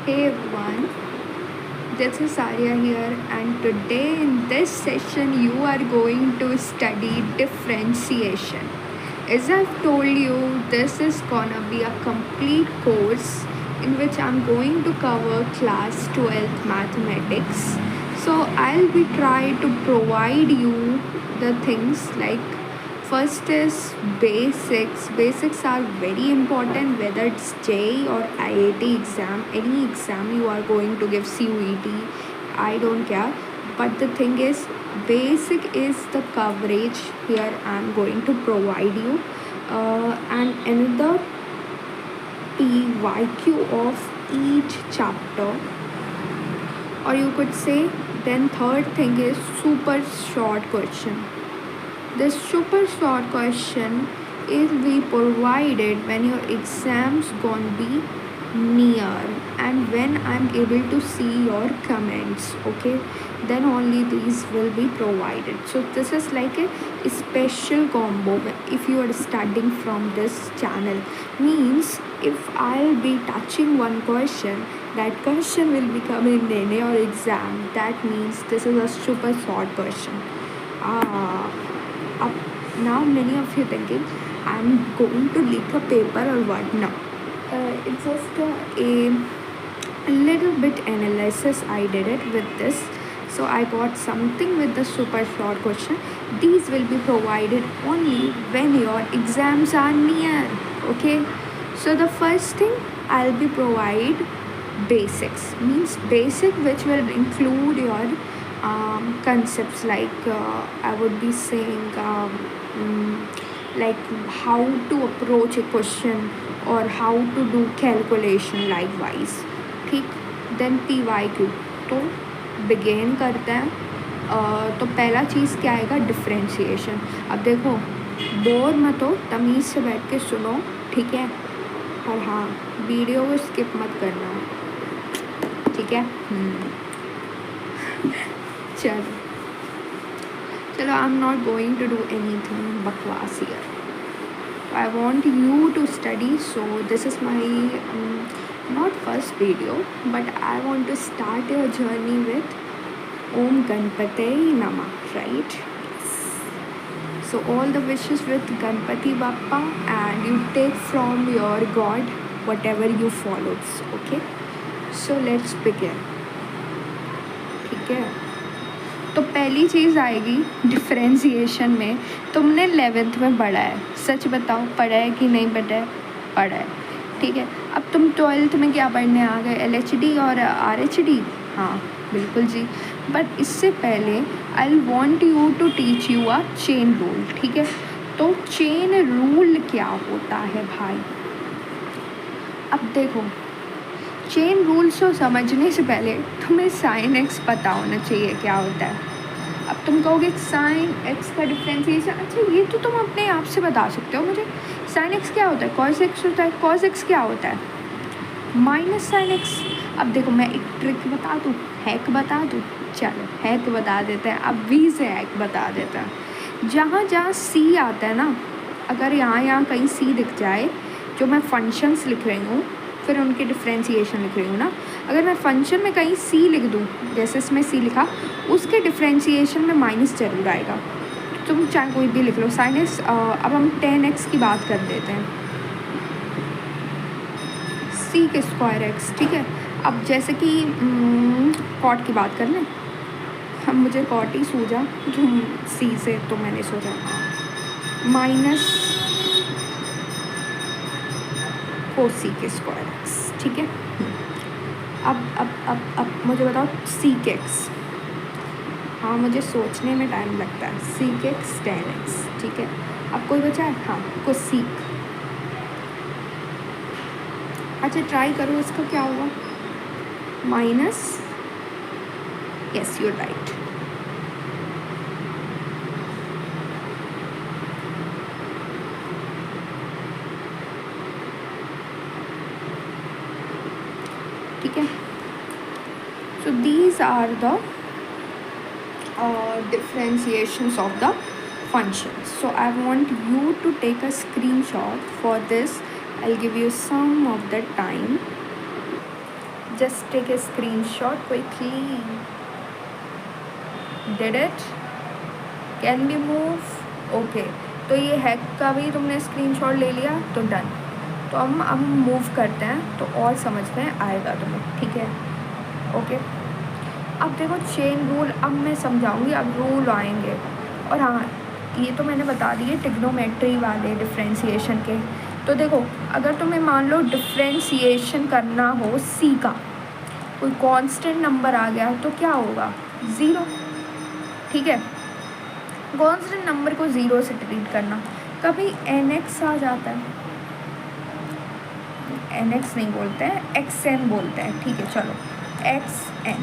Hey everyone, this is Arya here, and today in this session, you are going to study differentiation. As I've told you, this is gonna be a complete course in which I'm going to cover class 12th mathematics. So I'll be trying to provide you the things like first is basics. Basics are very important whether it's JEE or IIT exam, any exam you are going to give, CUET, I don't care. But the thing is, basic is the coverage here I'm going to provide you. And another PYQ of each chapter, or you could say, then third thing is super short question. This super short question is be provided when your exams gonna be near and when I'm able to see your comments, okay, then only these will be provided. So this is like a special combo if you are studying from this channel. Means if I'll be touching one question, that question will be coming in your exam. That means this is a super short question. Up now many of you thinking I'm going to leak a paper or what. No, it's just a little bit analysis I did it with this. So I got something with the super short question. These will be provided only when your exams are near, okay. So the first thing I'll be provide basics, means basic which will include your concepts like I would be saying like how to approach a question or how to do calculation likewise, ठीक. Then PYQ तो begin करते हैं. तो पहला चीज़ क्या आएगा, differentiation. अब देखो, बोर मत हो, तमीज़ से बैठ के सुनो, ठीक है. और हाँ, वीडियो को स्किप मत करना, ठीक है. चलो चलो, I am not going to do anything बकवास here. I want you to study, so this is my not first video, but I want to start your journey with Om Ganpate Namah, right? So all the wishes with Ganpati Bappa, and you take from your God whatever you follows, okay? So let's begin, ठीक है. तो पहली चीज़ आएगी differentiation में. तुमने 11th में पढ़ा है, सच बताओ, पढ़ा है कि नहीं पढ़ा है? पढ़ा है, ठीक है. अब तुम 12th में क्या पढ़ने आ गए, LHD और RHD? हाँ बिल्कुल जी. बट इससे पहले I want you to teach you a chain rule, ठीक है. तो चेन रूल क्या होता है भाई? अब देखो, चेन रूल्स को समझने से पहले तुम्हें साइन एक्स पता होना चाहिए क्या होता है. अब तुम कहोगे साइन एक्स का डिफ्रेंशिएशन, अच्छा ये तो तुम अपने आप से बता सकते हो मुझे. साइन एक्स क्या होता है, कॉस एक्स होता है. कॉस एक्स क्या होता है, माइनस साइन एक्स. अब देखो, मैं एक ट्रिक बता दूँ, हैक बता दूँ. चलो हैक बता देते हैं, अब वी से हैक बता देते हैं. जहाँ जहाँ सी आता है ना, अगर यहाँ कहीं सी दिख जाए, जो मैं फंक्शंस लिख रही हूँ, फिर उनके डिफ्रेंशिएशन लिख रही हूँ ना, अगर मैं फंक्शन में कहीं सी लिख दूँ, जैसे इसमें सी लिखा, उसके डिफ्रेंशिएशन में माइनस जरूर आएगा. तुम चाहे कोई भी लिख लो. साइन एक्स, अब हम 10x की बात कर देते हैं, सी के स्क्वायर एक्स, ठीक है. अब जैसे कि कॉट की बात कर लें, हम मुझे कॉट ही सूझा तुम सी से, तो मैंने सोचा माइनस कोसी के स्क्वायर एक्स, ठीक है. अब मुझे बताओ सीक एक्स. हाँ, मुझे सोचने में टाइम लगता है. सीक एक्स 10x, ठीक है. अब कोई बचा है? हाँ, को सीक. अच्छा ट्राई करो, इसका क्या होगा, minus, yes you are right. ठीक है. So these are the differentiations of the functions. So I want you to take a screenshot for this. I'll give you some of the time. Just take a screenshot quickly. Did it? Can we move? Okay. तो ये hack का भी तुमने screenshot ले लिया तो done. तो हम अब मूव करते हैं तो और समझ में आएगा तुम्हें, ठीक है? ओके। अब देखो चेन रूल अब मैं समझाऊंगी, अब रूल आएंगे। और हाँ, ये तो मैंने बता दिए ट्रिग्नोमेट्री वाले डिफ्रेंशिएशन के। तो देखो अगर तुम्हें मान लो डिफ्रेंशिएशन करना हो सी का, कोई कांस्टेंट नंबर आ गया तो क्या होगा? ज़ीरो, ठीक है? कांस्टेंट नंबर को ज़ीरो से ट्रीट करना। कभी nx आ जाता है, nx नहीं बोलते हैं, xn बोलते हैं, ठीक है? चलो xn,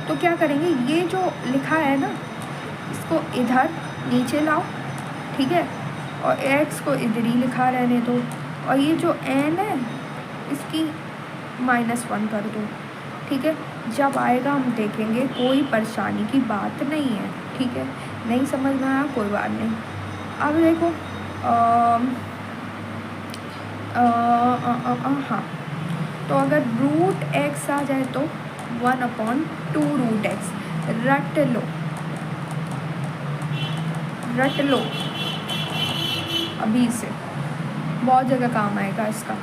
तो क्या करेंगे, ये जो लिखा है ना इसको इधर नीचे लाओ, ठीक है? और x को इधर ही लिखा रहने दो, और ये जो n है इसकी -1 कर दो, ठीक है? जब आएगा हम देखेंगे, कोई परेशानी की बात नहीं है, ठीक है? नहीं समझ में आया कोई बात नहीं। अब देखो हाँ, तो अगर रूट x आ जाए तो 1/2 रूट x, रट लो अभी से, बहुत जगह काम आएगा इसका,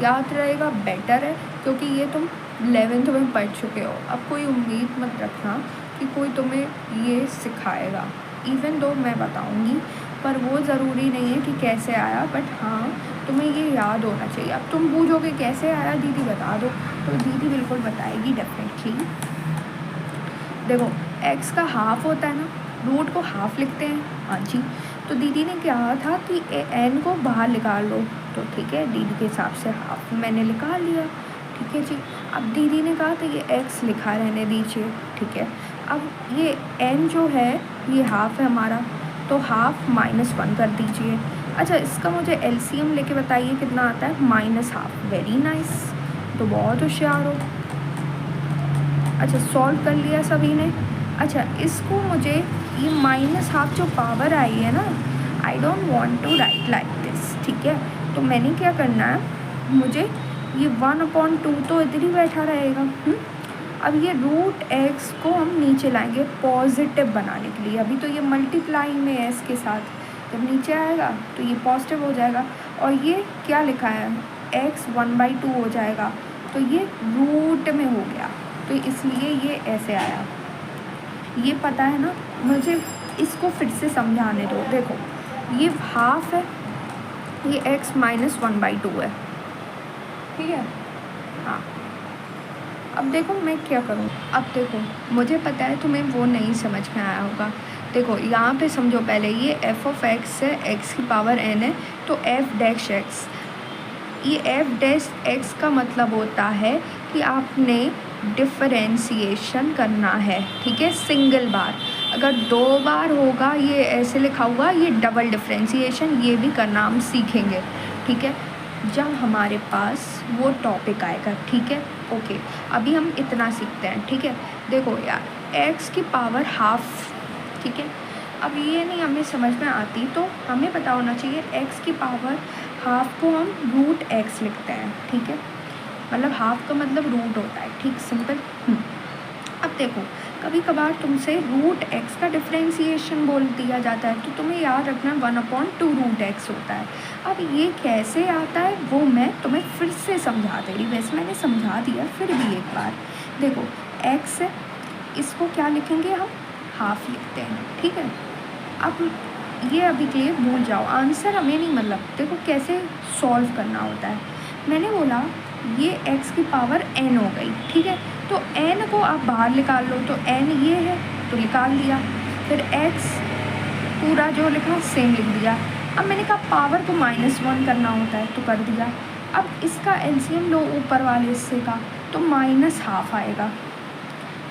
याद रहेगा, बेटर है, क्योंकि ये तुम 11th में पढ़ चुके हो। अब कोई उम्मीद मत रखना कि कोई तुम्हें ये सिखाएगा, इवन दो मैं बताऊंगी, पर वो ज़रूरी नहीं है कि कैसे आया, बट हाँ तुम्हें ये याद होना चाहिए। अब तुम पूछोगे कैसे आया दीदी बता दो, तो दीदी बिल्कुल बताएगी डेफिनेटली। देखो x का हाफ होता है ना, रूट को हाफ लिखते हैं, हाँ जी। तो दीदी ने कहा था कि n को बाहर निकाल लो, तो ठीक है दीदी के हिसाब से हाफ मैंने निकाल लिया, ठीक है जी। अब दीदी ने कहा था ये x लिखा रहने दीजिए, ठीक है? अब ये n जो है ये हाफ है हमारा, तो हाफ -1 कर दीजिए। अच्छा, इसका मुझे LCM लेके बताइए कितना आता है? -1/2। वेरी नाइस, तो बहुत होशियार हो। अच्छा, सॉल्व कर लिया सभी ने। अच्छा, इसको मुझे ये -1/2 जो पावर आई है ना, I don't want to write like this, ठीक है? तो मैंने क्या करना है, मुझे ये 1/2 तो इधर ही बैठा रहेगा। अब ये रूट x को हम नीचे लाएंगे पॉजिटिव बनाने के लिए। अभी तो ये मल्टीप्लाई में है इसके साथ, जब नीचे आएगा तो ये पॉजिटिव हो जाएगा। और ये क्या लिखा है, x 1/2 हो जाएगा, तो ये रूट में हो गया, तो इसलिए ये ऐसे आया। ये पता है ना, मुझे इसको फिर से समझाने दो। देखो ये हाफ है, ये x -1/2 है, ठीक है? हाँ, अब देखो मैं क्या करूँ। अब देखो मुझे पता है तुम्हें वो नहीं समझ में आया होगा। देखो यहाँ पे समझो, पहले ये f(x) है, x की पावर n है, तो f'(x), ये f'(x) का मतलब होता है कि आपने डिफरेंशिएशन करना है, ठीक है? सिंगल बार, अगर 2 बार होगा ये ऐसे लिखा हुआ, ये डबल डिफरेंशिएशन, ये भी करना हम सीखेंगे, ठीक है? जब हमारे पास वो टॉपिक आएगा, ठीक है? ओके, अभी हम इतना सीखते हैं, ठीक है? देखो यार, x की पावर हाफ, ठीक है? अब ये नहीं हमें समझ में आती, तो हमें पता होना चाहिए x की पावर हाफ को हम रूट x लिखते हैं, ठीक है? मतलब हाफ का मतलब रूट होता है, ठीक, सिंपल। अब देखो कभी कभार तुमसे रूट x का डिफरेंशिएशन बोल दिया जाता है, तो तुम्हें याद रखना 1/2 रूट x होता है। अब ये कैसे आता है वो मैं तुम्हें फिर से समझा दे रही, वैसे मैंने समझा दिया, फिर भी एक बार देखो, x इसको क्या लिखेंगे हम, हाफ लिखते हैं, ठीक है? अब ये अभी के लिए भूल जाओ, आंसर हमें नहीं, मतलब देखो कैसे सॉल्व करना होता है। मैंने बोला ये x की पावर n हो गई, ठीक है? तो n को आप बाहर निकाल लो, तो n ये है तो निकाल दिया, फिर x पूरा जो लिखा सेम लिख दिया। अब मैंने कहा पावर को -1 करना होता है, तो कर दिया। अब इसका LCM लो ऊपर वाले हिस्से का, तो -1/2 आएगा,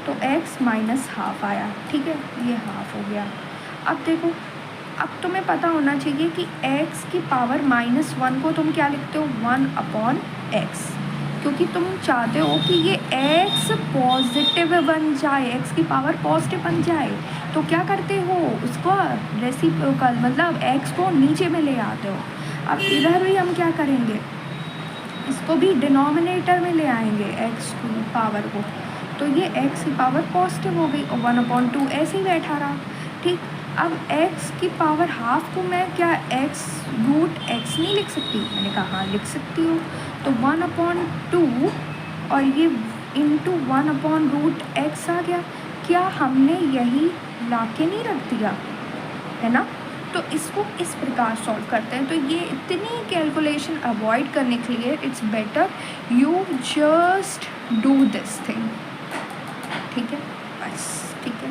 तो x -1/2 आया, ठीक है? ये हाफ हो गया। अब देखो, अब तुम्हें पता होना चाहिए कि x की पावर -1 को तुम क्या लिखते हो, 1/x, क्योंकि तुम चाहते हो कि ये x पॉजिटिव बन जाए, x की पावर पॉजिटिव बन जाए, तो क्या करते हो, उसको रेसिप्रोकल मतलब x को नीचे में ले आते हो। अब इधर भी हम क्या करेंगे, इसको भी डिनोमिनेटर में ले आएंगे एक्स की पावर को, तो ये एक्स की पावर पॉजिटिव हो गई और 1/2 ऐसे ही बैठा रहा। ठीक, अब एक्स की पावर हाफ को मैं क्या एक्स रूट एक्स नहीं लिख सकती? मैंने कहा हाँ लिख सकती हूँ। तो 1/2 और ये इंटू 1/√x आ गया। क्या हमने यही ला के नहीं रख दिया है ना? तो इसको इस प्रकार सॉल्व करते हैं। तो ये इतनी कैलकुलेशन अवॉइड करने के लिए it's better you just do this thing. ठीक है, बस ठीक है।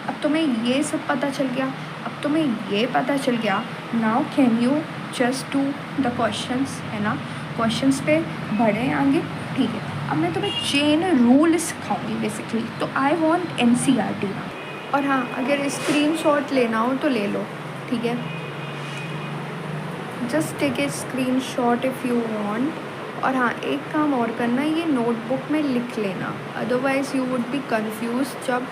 अब तुम्हें ये सब पता चल गया, अब तुम्हें ये पता चल गया। Now can you just do the questions, है ना? क्वेश्चंस पे बढ़े आगे। ठीक है, अब मैं तुम्हें चेन रूल सिखाऊंगी बेसिकली। तो आई वांट NCERT ना। और हाँ, अगर स्क्रीनशॉट लेना हो तो ले लो, ठीक है? Just take a screenshot if you want. और हाँ, एक काम और करना, ये नोटबुक में लिख लेना, otherwise you would be confuse जब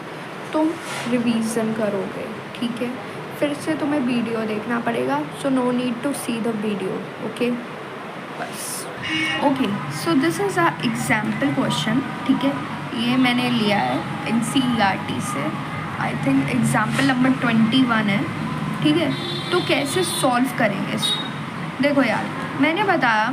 तुम रिवीजन करोगे। ठीक है, फिर से तुम्हें वीडियो देखना पड़ेगा। So no need to see the video, okay? बस okay. So this is a example question. ठीक है, ये मैंने लिया है NCERT से। आई थिंक एग्जाम्पल नंबर 21 है। ठीक है, तो कैसे सॉल्व करेंगे इसको? देखो यार, मैंने बताया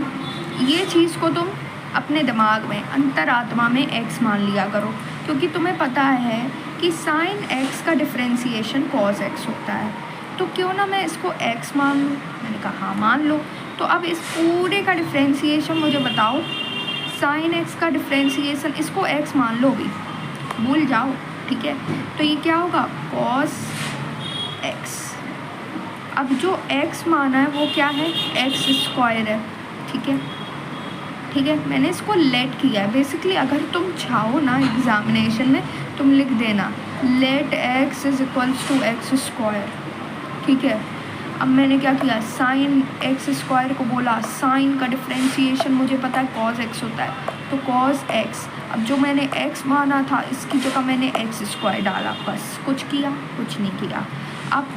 ये चीज़ को तुम अपने दिमाग में अंतरात्मा में x मान लिया करो, क्योंकि तुम्हें पता है कि साइन x का डिफ्रेंसिएशन cos x होता है। तो क्यों ना मैं इसको x मान लूँ? मैंने कहा हाँ मान लो। तो अब इस पूरे का डिफ्रेंसिएशन मुझे बताओ, साइन x का डिफ्रेंसिएशन, इसको x मान लो भी, भूल जाओ। ठीक है, तो ये क्या होगा? cos x। अब जो x माना है वो क्या है? x² है। ठीक है, ठीक है, मैंने इसको लेट किया है। बेसिकली अगर तुम चाहो ना एग्जामिनेशन में तुम लिख देना लेट x = x²। ठीक है, अब मैंने क्या किया, साइन x² को बोला, साइन का डिफ्रेंसिएशन मुझे पता है cos x होता है, तो cos x। अब जो मैंने x माना था इसकी जगह मैंने x² डाला, बस। कुछ किया? कुछ नहीं किया। अब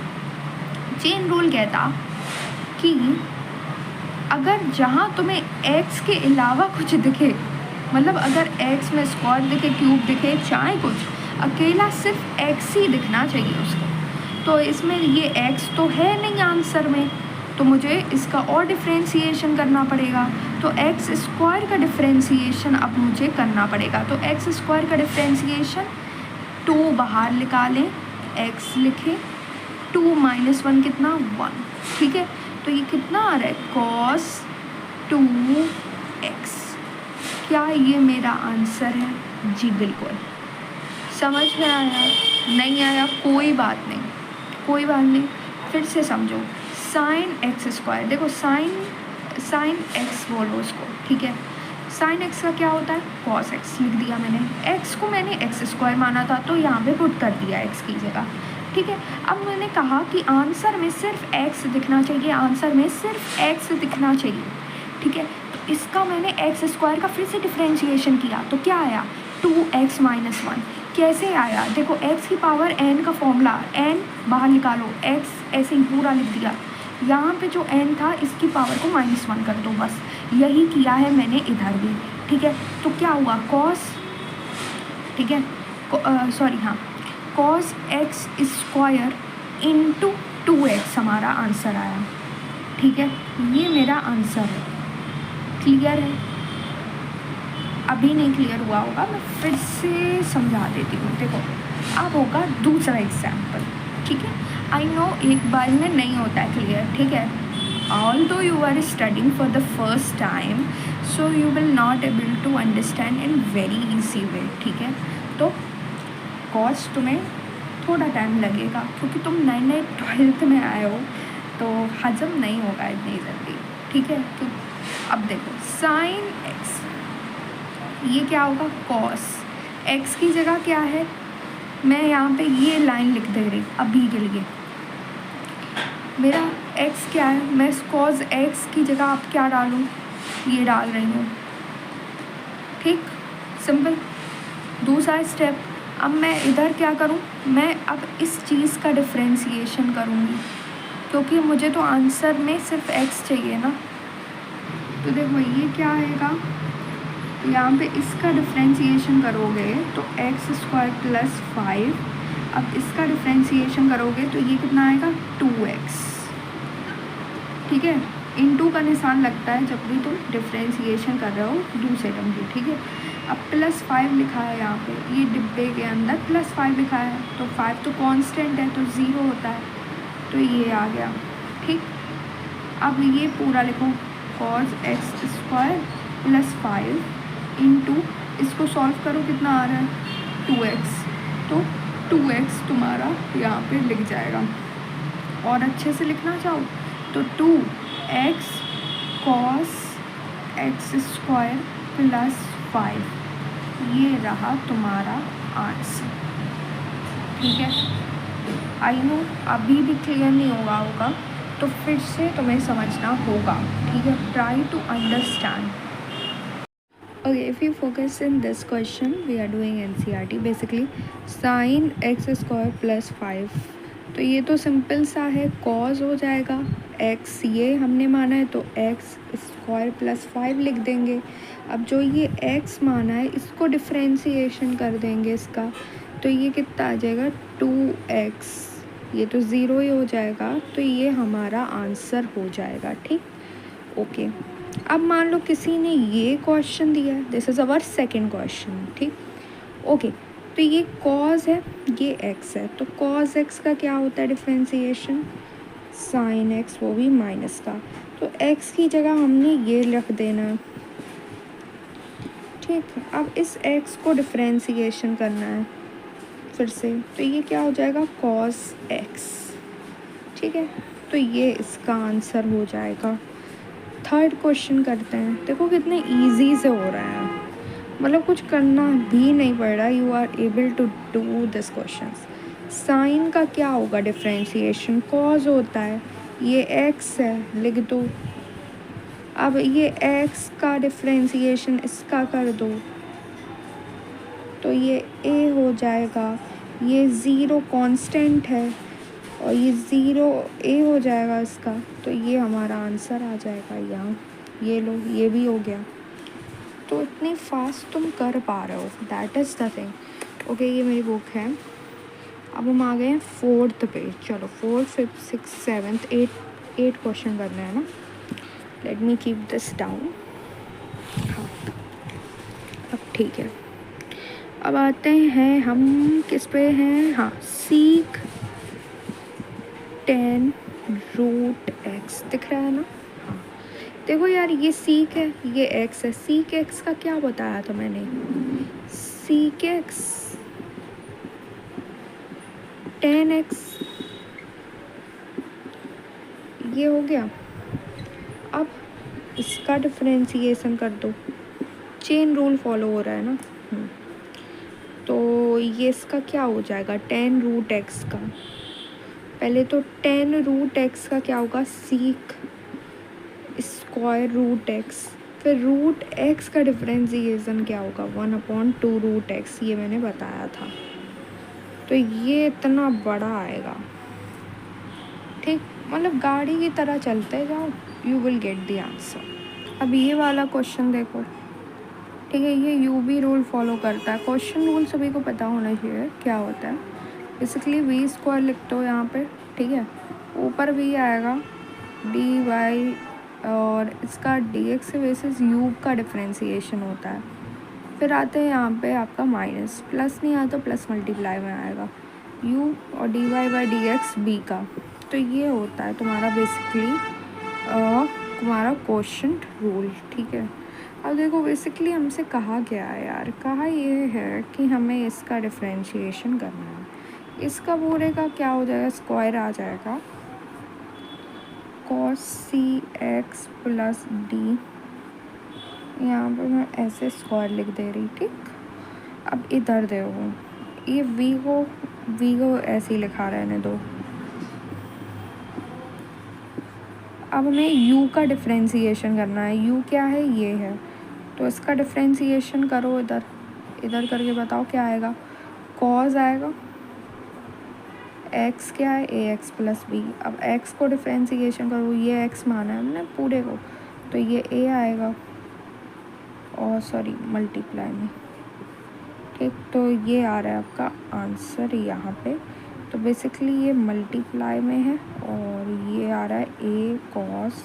चेन रूल कहता कि अगर जहाँ तुम्हें x के अलावा कुछ दिखे, मतलब अगर x में स्क्वायर दिखे, क्यूब दिखे, चाहे कुछ, अकेला सिर्फ x ही दिखना चाहिए उसको। तो इसमें ये x तो है नहीं आंसर में, तो मुझे इसका और डिफ्रेंसिएशन करना पड़ेगा। तो x² का डिफ्रेंसिएशन अब मुझे करना पड़ेगा। तो x² का डिफ्रेंसिएशन 2 बाहर निकालें, x लिखें, 2 - 1 कितना? 1। ठीक है, तो ये कितना आ रहा है? cos 2x। क्या ये मेरा आंसर है? जी बिल्कुल। समझ में आया? नहीं आया कोई बात नहीं, कोई बात नहीं, फिर से समझो। साइन x², देखो साइन x बोलो उसको। ठीक है, साइन x का क्या होता है? cos x लिख दिया मैंने। x को मैंने x² माना था, तो यहाँ पे पुट कर दिया x की जगह। ठीक है, अब मैंने कहा कि आंसर में सिर्फ x दिखना चाहिए, आंसर में सिर्फ x दिखना चाहिए। ठीक है, तो इसका मैंने x² का फिर से डिफ्रेंशिएशन किया, तो क्या आया? 2x - 1। कैसे आया? देखो x की पावर n का फॉर्मूला, n बाहर निकालो, x ऐसे ही पूरा लिख दिया। यहाँ पे जो n था इसकी पावर को -1 कर दो, बस। यही किया है मैंने इधर भी। ठीक है, तो क्या हुआ? cos, ठीक है, सॉरी हाँ, cos x² × 2x हमारा आंसर आया। ठीक है, ये मेरा आंसर है। क्लियर है? अभी नहीं क्लियर हुआ होगा, मैं फिर से समझा देती हूँ। देखो, अब होगा दूसरा एग्जाम्पल। ठीक है, आई नो एक बार में नहीं होता है क्लियर। ठीक है, although you are studying for the first time, so you will not able to understand in very easy way। ठीक है, तो कॉज तुम्हें थोड़ा टाइम लगेगा, क्योंकि तुम नए नए 12th में आए हो, तो हजम नहीं होगा इतनी जल्दी। ठीक है, तो अब देखो साइन x, ये क्या होगा? cos x की जगह क्या है? मैं यहाँ पे ये लाइन लिख दे रही अभी के लिए। मेरा x क्या है? मैं cos x की जगह अब क्या डालूँ? ये डाल रही हूँ। ठीक, सिंपल। दूसरा स्टेप, अब मैं इधर क्या करूँ? मैं अब इस चीज़ का डिफ्रेंशिएशन करूँगी, क्योंकि मुझे तो आंसर में सिर्फ x चाहिए ना। तो देखो ये क्या आएगा, यहाँ पे इसका डिफ्रेंसिएशन करोगे तो x² प्लस 5, अब इसका डिफ्रेंसिएशन करोगे तो ये कितना आएगा 2x, ठीक है। इनटू का निशान लगता है जब भी तुम डिफ्रेंसिएशन कर रहे हो दूसरे टर्म की, ठीक है। अब प्लस 5 लिखा है यहाँ पे, ये डिब्बे के अंदर प्लस 5 लिखा है, तो 5 तो कांस्टेंट है तो 0 होता है, तो ये आ गया, ठीक। अब ये पूरा लिखो cos x² प्लस 5 इंटू, इसको सॉल्व करो कितना आ रहा है 2x, तो 2x तुम्हारा यहाँ पे लिख जाएगा। और अच्छे से लिखना चाहो तो 2x cos x² प्लस 5, ये रहा तुम्हारा आंसर, ठीक है। आई नो अभी भी क्लियर नहीं होगा तो फिर से तुम्हें समझना होगा, ठीक है। Try to understand. Okay, if you focus in this question, we are doing NCERT basically sin x² plus 5, तो ये तो सिंपल सा है, cos हो जाएगा x, ये हमने माना है तो x² प्लस 5 लिख देंगे। अब जो ये x माना है इसको डिफ्रेंसिएशन कर देंगे इसका, तो ये कितना आ जाएगा 2x, ये तो 0 ही हो जाएगा, तो ये हमारा आंसर हो जाएगा, ठीक। ओके, अब मान लो किसी ने ये क्वेश्चन दिया है, this is our second question, ठीक। ओके, तो ये cos है, ये x है, तो cos x का क्या होता है डिफ्रेंसिएशन, sin x, वो भी माइनस का, तो x की जगह हमने ये रख देना, ठीक। अब इस x को डिफ्रेंसिएशन करना है फिर से, तो ये क्या हो जाएगा cos x, ठीक है। तो ये इसका आंसर हो जाएगा। थर्ड क्वेश्चन करते हैं, देखो कितने इजी से हो रहा है, मतलब कुछ करना भी नहीं पड़ रहा, you are able to do this question. Sign का क्या होगा डिफ्रेंशिएशन, कॉज होता है, ये x है लिख दो। अब ये x का डिफ्रेंशिएशन इसका कर दो तो ये a हो जाएगा, ये 0 कांस्टेंट है और ये 0 a हो जाएगा इसका, तो ये हमारा आंसर आ जाएगा यहाँ। ये लो, ये भी हो गया। तो इतनी फास्ट तुम कर पा रहे हो, that is the thing. Okay, ये मेरी बुक है। अब हम आ गए हैं 4th पे। चलो 4th 5th 6th 7th 8 question करने हैं ना। Let me keep this down. हाँ, अब ठीक है। अब आते हैं हम किस पे हैं, हाँ, सीक 10 रूट x दिख रहा है ना। हाँ, देखो यार, ये सीक है, ये x है। सीक x का क्या बताया था मैंने, सीक x 10x, ये हो गया। अब इसका डिफरेंशिएशन कर दो, चेन रूल फॉलो हो रहा है ना। तो ये इसका क्या हो जाएगा 10 रूट x का, पहले तो 10 रूट x का क्या होगा सीक स्क्वायर रूट x, फिर रूट x का डिफरेंशिएशन क्या होगा 1/2 रूट x, ये मैंने बताया था। तो ये इतना बड़ा आएगा, ठीक, मतलब गाड़ी की तरह चलते जाओ, you will get the answer. अब ये वाला क्वेश्चन देखो, ठीक है, ये UV रूल फॉलो करता है। क्वेश्चन रूल सभी को पता होना चाहिए क्या होता है। बेसिकली v² लिखते हो यहाँ पे, ठीक है, ऊपर v आएगा dy और इसका dx के बेसिस u का डिफ्रेंशिएशन होता है। फिर आते हैं यहाँ पे आपका माइनस, प्लस नहीं आता, प्लस मल्टीप्लाई में आएगा u और dy/dx b का। तो ये होता है तुम्हारा बेसिकली तुम्हारा क्वेश्चन रूल, ठीक है। अब देखो बेसिकली हमसे कहा गया है यार, कहा ये है कि हमें इसका डिफ्रेंशिएशन करना है। इसका पूरे का क्या हो जाएगा, स्क्वायर आ जाएगा cos cx प्लस डी, यहाँ पे मैं ऐसे स्क्वायर लिख दे रही, ठीक। अब इधर देखो, ये v को ऐसे ही लिखा रहने दो। अब हमें u का डिफ्रेंशिएशन करना है। u क्या है, ये है, तो इसका डिफ्रेंशिएशन करो, इधर करके बताओ क्या आएगा, cos आएगा, x क्या है ax प्लस बी। अब x को डिफ्रेंशिएशन करो, ये x माना है हमने पूरे को, तो ये a आएगा, और सॉरी मल्टीप्लाई में, ठीक। तो ये आ रहा है आपका आंसर यहाँ पे। तो बेसिकली ये मल्टीप्लाई में है, और ये आ रहा है a cos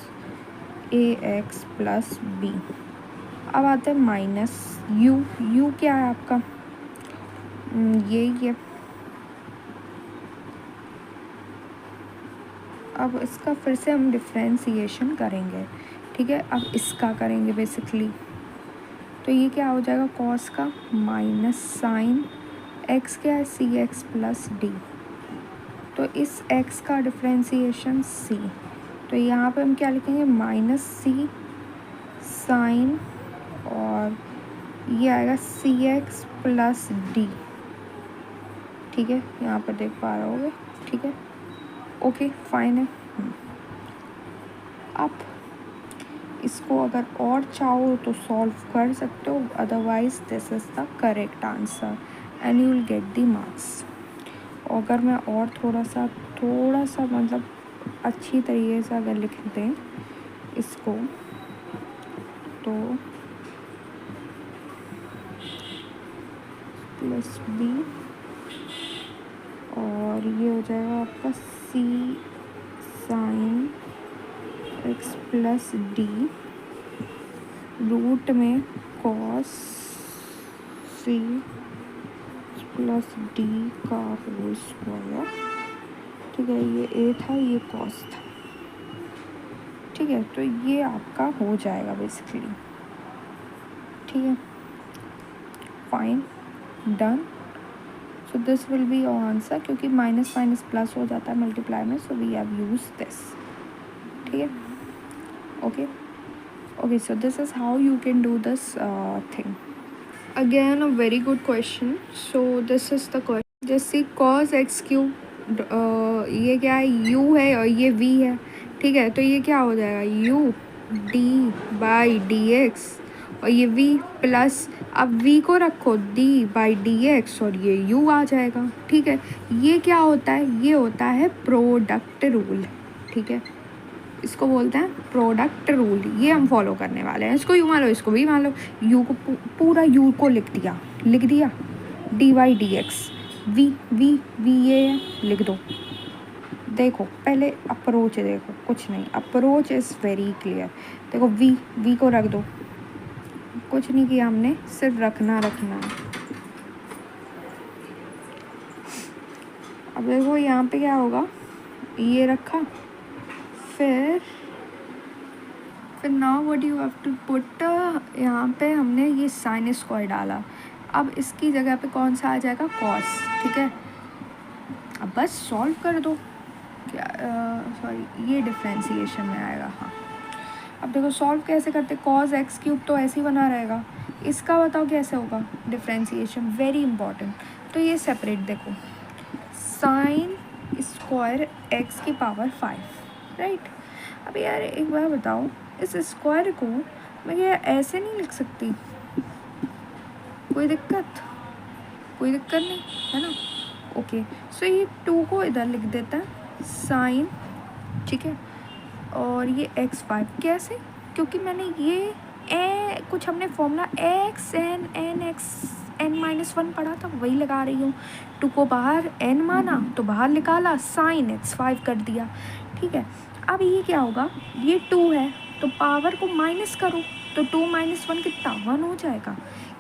ax plus b। अब आते हैं माइनस u क्या है आपका, ये अब इसका फिर से हम डिफ्रेंसिएशन करेंगे, ठीक है। अब इसका करेंगे बेसिकली, तो ये क्या हो जाएगा, कॉस का माइनस साइन एक्स क्या है, सी एक्स प्लस डी। तो इस x का डिफ्रेंसिएशन c, तो यहाँ पे हम क्या लिखेंगे, माइनस सी साइन, और ये आएगा सी एक्स प्लस डी, ठीक है। यहाँ पर देख पा रहे होगे, ठीक है, ओके फाइन है। अब इसको अगर और चाहो तो सॉल्व कर सकते हो, otherwise this is the correct answer and you will get the marks. अगर मैं और थोड़ा सा मतलब अच्छी तरीके से अगर लिख दें इसको, तो प्लस बी, और ये हो जाएगा आपका c sine x plus d, root में कॉस सी प्लस डी का होल स्क्वायर, ठीक है। ये ए था, ये कॉस था, ठीक है। तो ये आपका हो जाएगा बेसिकली, ठीक है, fine, done. So this will be your answer, क्योंकि माइनस माइनस प्लस हो जाता है मल्टीप्लाई में, so we have use this, ठीक है, okay. So this is how you can do this thing. Again a very good question. So this is the question, जैसे cos x cube, ये क्या है, u है और ये v है, ठीक है। तो ये क्या हो जाएगा, u d by D x, और ये v प्लस, अब v को रखो d बाई डी एक्स, और ये u आ जाएगा, ठीक है। ये क्या होता है, ये होता है प्रोडक्ट रूल, ठीक है। इसको बोलते हैं प्रोडक्ट रूल, ये हम फॉलो करने वाले हैं। इसको यू मान लो, इसको भी मान लो, u को पूरा u को लिख दिया D by D x, v ये है, लिख दो। देखो पहले अप्रोच देखो, कुछ नहीं, अप्रोच इज़ वेरी क्लियर। देखो v को रख दो, कुछ नहीं किया हमने, सिर्फ रखना है। अब देखो यहाँ पे क्या होगा, ये रखा, फिर now what you have to put, यहाँ पे हमने ये साइन स्क्वायर डाला, अब इसकी जगह पे कौन सा आ जाएगा, कॉस, ठीक है। अब बस सॉल्व कर दो, क्या सॉरी ये डिफ्रेंसिएशन में आएगा, हाँ। अब देखो सॉल्व कैसे करते, कॉस एक्स क्यूब तो ऐसे ही बना रहेगा, इसका बताओ कैसे होगा डिफ्रेंसिएशन, वेरी इंपॉर्टेंट। तो ये सेपरेट देखो, साइन स्क्वायर एक्स की पावर 5, राइट। अब यार एक बार बताओ, इस स्क्वायर को मैं ये ऐसे नहीं लिख सकती, कोई दिक्कत नहीं है ना, ओके। सो ये 2 को इधर लिख देता है साइन, ठीक है, और ये x5 कैसे, क्योंकि मैंने ये कुछ हमने formula x N x n-1 पढ़ा था, वही लगा रही हूँ। 2 को बाहर n माना तो बाहर निकाला, साइन x5 कर दिया, ठीक है। अब ये क्या होगा, ये 2 है तो पावर को माइनस करो, तो 2 - 1 कितना, 1 हो जाएगा।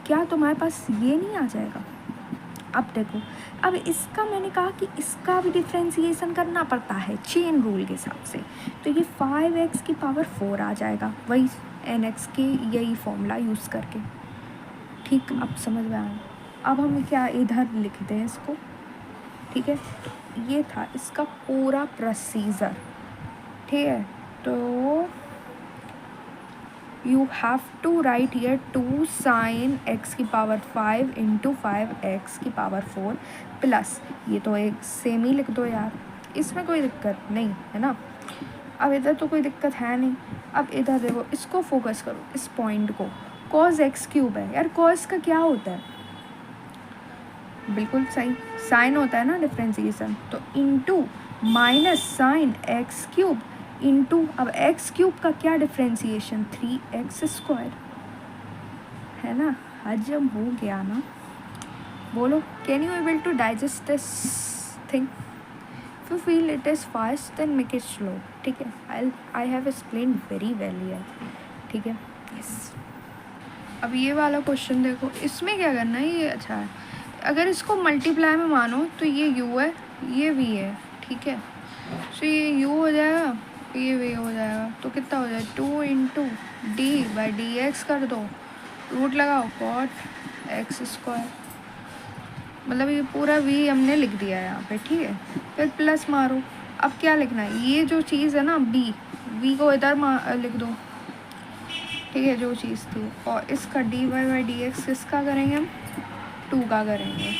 क्या तुम्हारे पास ये नहीं आ जाएगा। अब देखो, अब इसका मैंने कहा कि इसका भी डिफ्रेंसिएशन करना पड़ता है चेन रूल के हिसाब से, तो ये 5x की पावर 4 आ जाएगा, वही nx के यही फॉर्मूला यूज़ करके, ठीक। अब समझ में आया। अब हम क्या इधर लिखते हैं इसको, ठीक है। तो ये था इसका पूरा प्रोसीजर, ठीक है। तो you have to write here 2 sin x की पावर 5 इंटू 5x की पावर 4 प्लस, ये तो एक सेम ही लिख दो यार, इसमें कोई दिक्कत नहीं है ना। अब इधर तो कोई दिक्कत है नहीं। अब इधर देखो, इसको फोकस करो, इस पॉइंट को, cos x क्यूब है यार, cos का क्या होता है, बिल्कुल सही साइन होता है ना डिफ्रेंसिएशन, तो into minus sine x cube into, अब एक्स क्यूब का क्या डिफ्रेंसिएशन, 3x², है ना, हजम हो गया ना। बोलो, can you able to digest this thing? If you feel it is fast then make it slow, ठीक है। I have explain very well here, ठीक है। यस, अब ये वाला क्वेश्चन देखो, इसमें क्या करना है, ये अच्छा है। अगर इसको मल्टीप्लाई में मानो तो ये u है, ये v है, ठीक है। सो ये u हो जाएगा, ये v हो जाएगा, तो कितना हो जाएगा, 2 इंटू d/dx कर दो, रूट लगाओ cot x², मतलब ये पूरा v हमने लिख दिया है यहाँ पे, ठीक है। फिर प्लस मारो, अब क्या लिखना है, ये जो चीज़ है ना v को इधर लिख दो, ठीक है, जो चीज़ थी। और इसका dy/dx किसका करेंगे हम, 2 का करेंगे,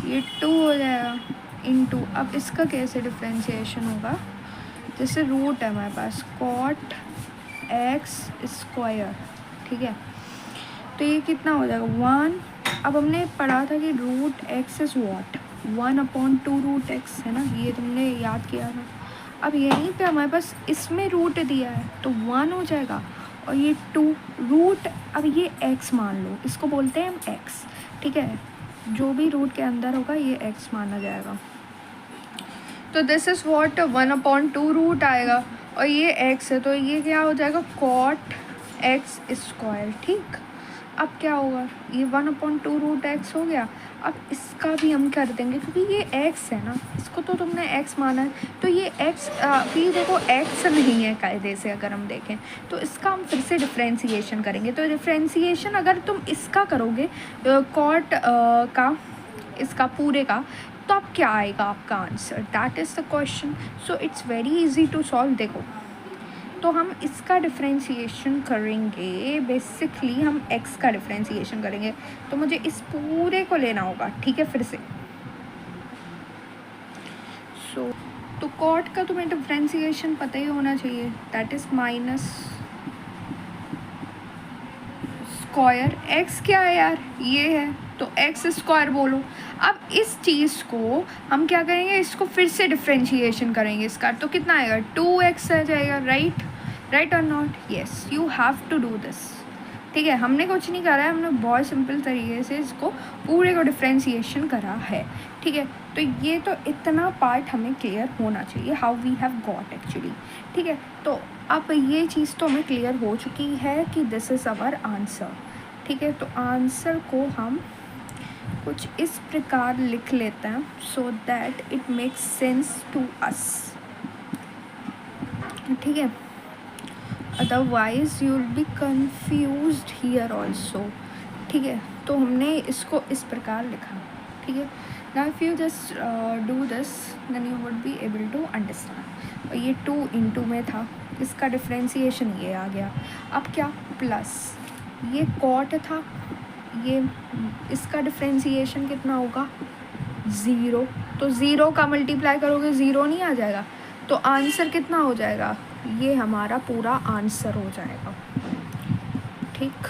ये 2 हो जाएगा इंटू, अब इसका कैसे डिफ्रेंशिएशन होगा, जैसे रूट है हमारे पास cot x², ठीक है। तो ये कितना हो जाएगा 1, अब हमने पढ़ा था कि root x is what, 1/2 root x, है ना, ये तुमने याद किया था। अब यहीं पे हमारे पास इसमें रूट दिया है तो 1 हो जाएगा, और ये 2 रूट, अब ये x मान लो, इसको बोलते हैं हम x, ठीक है। जो भी रूट के अंदर होगा ये x माना जाएगा। तो दिस इज़ वॉट 1/2 रूट आएगा, और ये x है तो ये क्या हो जाएगा cot x², ठीक। अब क्या होगा, ये 1/2 रूट x हो गया। अब इसका भी हम कर देंगे क्योंकि ये x है ना, इसको तो तुमने x माना है, तो ये x भी देखो x नहीं है कायदे से, अगर हम देखें तो इसका हम फिर से डिफ्रेंसिएशन करेंगे। तो डिफ्रेंसिएशन अगर तुम इसका करोगे cot का, इसका पूरे का, तो अब क्या आएगा आपका answer, that is the question. So it's very easy to solve. देखो, तो हम इसका डिफ्रेंशिएशन करेंगे, बेसिकली हम x का डिफ्रेंशिएशन करेंगे, तो मुझे इस पूरे को लेना होगा, ठीक है, फिर से। सो तो cot का तुम्हें डिफ्रेंशिएशन पता ही होना चाहिए, that is minus square, x क्या है यार, ये है, तो x² बोलो। अब इस चीज़ को हम क्या करेंगे, इसको फिर से डिफ्रेंशिएशन करेंगे इसका, तो कितना आएगा 2x आ जाएगा, राइट और not, yes, you have to do this, ठीक है। हमने कुछ नहीं करा है, हमने बहुत सिंपल तरीके से इसको पूरे को डिफ्रेंशिएशन करा है, ठीक है। तो ये तो इतना पार्ट हमें क्लियर होना चाहिए, how we have got actually, ठीक है। तो अब ये चीज़ तो हमें क्लियर हो चुकी है कि दिस इज़ आवर आंसर, ठीक है। तो आंसर को हम कुछ इस प्रकार लिख लेते हैं so that it makes sense to us, ठीक है, otherwise you will be confused here also, ठीक है। तो हमने इसको इस प्रकार लिखा, ठीक है। Now if you just do this then you would be able to understand. और ये 2 इंटू में था, इसका डिफ्रेंशिएशन ये आ गया। अब क्या, प्लस ये cot था, ये इसका डिफ्रेंशिएशन कितना होगा 0, तो 0 का मल्टीप्लाई करोगे 0 नहीं आ जाएगा, तो आंसर कितना हो जाएगा, ये हमारा पूरा आंसर हो जाएगा, ठीक,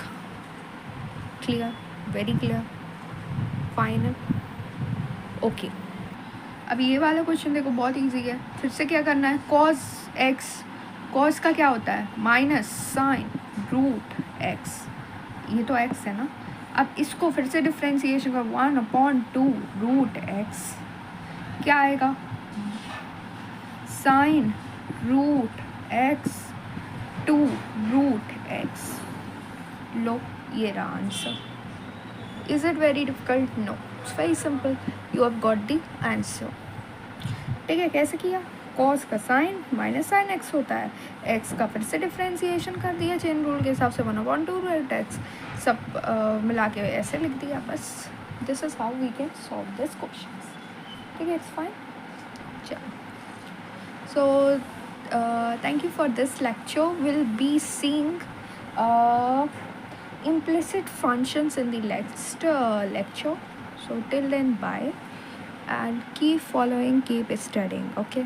clear, very clear, final, okay. अब ये वाला क्वेश्चन देखो बहुत इजी है, फिर से क्या करना है, cos x, cos का क्या होता है माइनस साइन रूट x, ये तो x है ना। अब इसको फिर से डिफ्रेंशिएशन कर 1/2 रूट x, क्या आएगा sine root x 2 root x, लो ये रहा answer. Is it very difficult, no, it's very simple, you have got the answer, ठीक है। कैसे किया, cos का साइन माइनस साइन x होता है, x का फिर से डिफ्रेंशिएशन कर दिया चेन रूल के हिसाब से 1/2 रूट x, सब मिला के ऐसे लिख दिया, बस this is how we can solve this question, ठीक है, इट्स फाइन। चलो, so thank you for this lecture, will be seeing implicit functions in the next lecture. So till then, bye, and keep following, keep studying, okay.